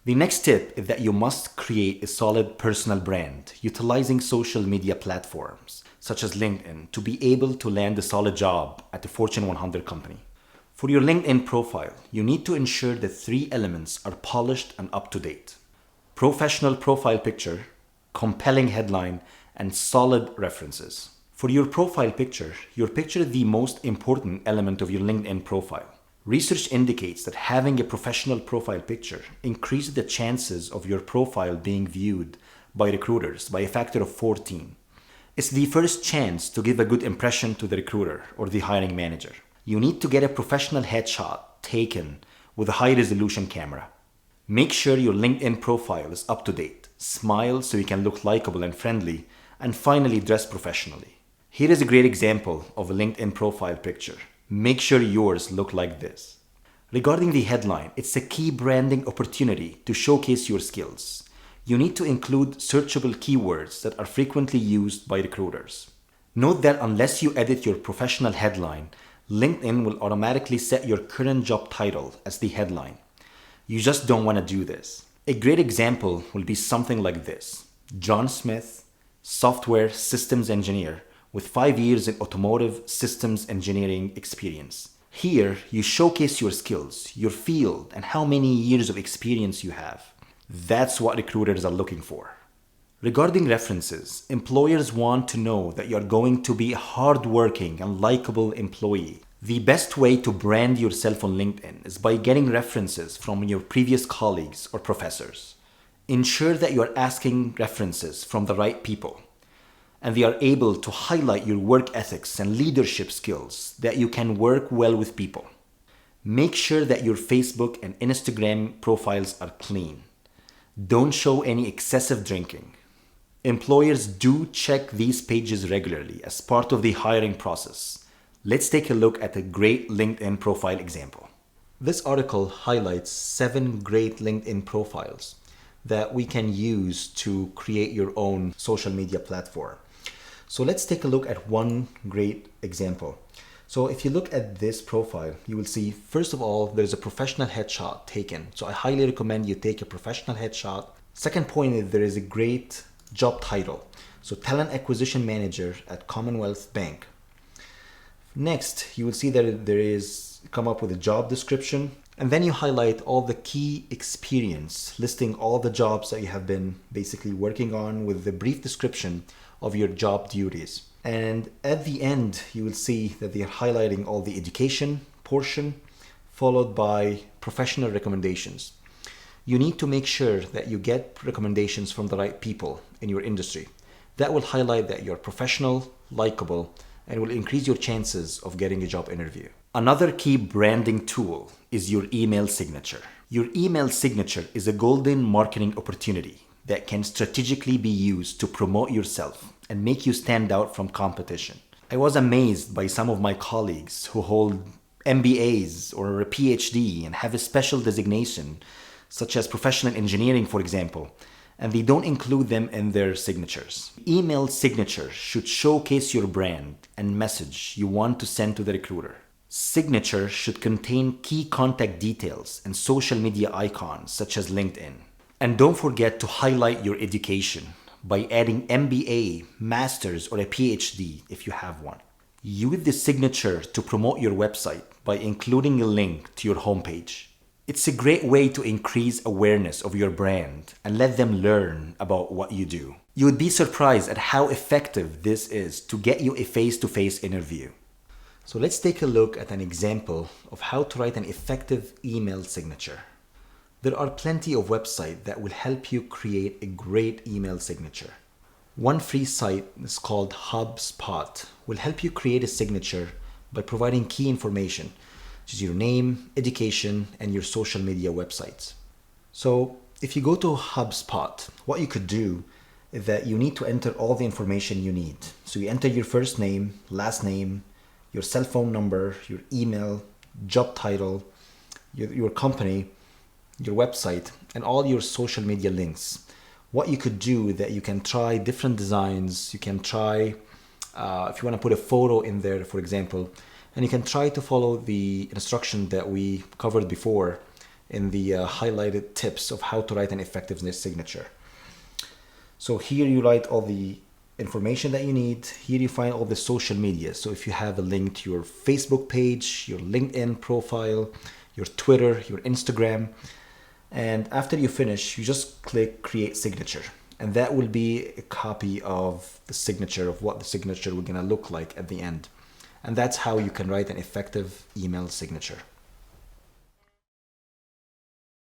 The next tip is that you must create a solid personal brand utilizing social media platforms such as LinkedIn to be able to land a solid job at a Fortune 100 company. For your LinkedIn profile, you need to ensure that three elements are polished and up to date: professional profile picture, compelling headline, and solid references. For your profile picture is the most important element of your LinkedIn profile. Research indicates that having a professional profile picture increases the chances of your profile being viewed by recruiters by a factor of 14. It's the first chance to give a good impression to the recruiter or the hiring manager. You need to get a professional headshot taken with a high resolution camera. Make sure your LinkedIn profile is up to date. Smile so you can look likable and friendly, and finally dress professionally. Here is a great example of a LinkedIn profile picture. Make sure yours look like this. Regarding the headline, it's a key branding opportunity to showcase your skills. You need to include searchable keywords that are frequently used by recruiters. Note that unless you edit your professional headline, LinkedIn will automatically set your current job title as the headline. You just don't want to do this. A great example will be something like this: John Smith, software systems engineer with 5 years in automotive systems engineering experience. Here, you showcase your skills, your field, and how many years of experience you have. That's what recruiters are looking for. Regarding references, employers want to know that you're going to be a hardworking and likable employee. The best way to brand yourself on LinkedIn is by getting references from your previous colleagues or professors. Ensure that you are asking references from the right people, and they are able to highlight your work ethics and leadership skills, that you can work well with people. Make sure that your Facebook and Instagram profiles are clean. Don't show any excessive drinking. Employers do check these pages regularly as part of the hiring process. Let's take a look at a great LinkedIn profile example. This article highlights 7 great LinkedIn profiles that we can use to create your own social media platform. So let's take a look at one great example. So if you look at this profile, you will see, first of all, there's a professional headshot taken. So I highly recommend you take a professional headshot. Second point is there is a great job title. So talent acquisition manager at Commonwealth Bank. Next, you will see that there is come up with a job description, and then you highlight all the key experience, listing all the jobs that you have been basically working on with the brief description of your job duties. And at the end, you will see that they are highlighting all the education portion, followed by professional recommendations. You need to make sure that you get recommendations from the right people in your industry. That will highlight that you're professional, likable, and will increase your chances of getting a job interview. Another key branding tool is your email signature. Your email signature is a golden marketing opportunity that can strategically be used to promote yourself and make you stand out from competition. I was amazed by some of my colleagues who hold MBAs or a PhD and have a special designation, such as professional engineering, for example, and they don't include them in their signatures. Email signature should showcase your brand and message you want to send to the recruiter. Signature should contain key contact details and social media icons such as LinkedIn. And don't forget to highlight your education by adding MBA, Master's, or a PhD if you have one. Use the signature to promote your website by including a link to your homepage. It's a great way to increase awareness of your brand and let them learn about what you do. You would be surprised at how effective this is to get you a face-to-face interview. So let's take a look at an example of how to write an effective email signature. There are plenty of websites that will help you create a great email signature. One free site is called HubSpot, will help you create a signature by providing key information, which is your name, education, and your social media websites. So if you go to HubSpot, what you could do is that you need to enter all the information you need. So you enter your first name, last name, your cell phone number, your email, job title, your company, your website, and all your social media links. What you could do is that you can try different designs. You can try, if you want to put a photo in there, for example, and you can try to follow the instruction that we covered before. And you can try to put a photo in there, for example, and you can try to follow the instruction that we covered before. in the highlighted tips of how to write an effective signature. So here you write all the information that you need. Here you find all the social media. So if you have a link to your Facebook page, your LinkedIn profile, your Twitter, your Instagram, and after you finish, you just click create signature. And that will be a copy of the signature, of what the signature will gonna look like at the end. And that's how you can write an effective email signature.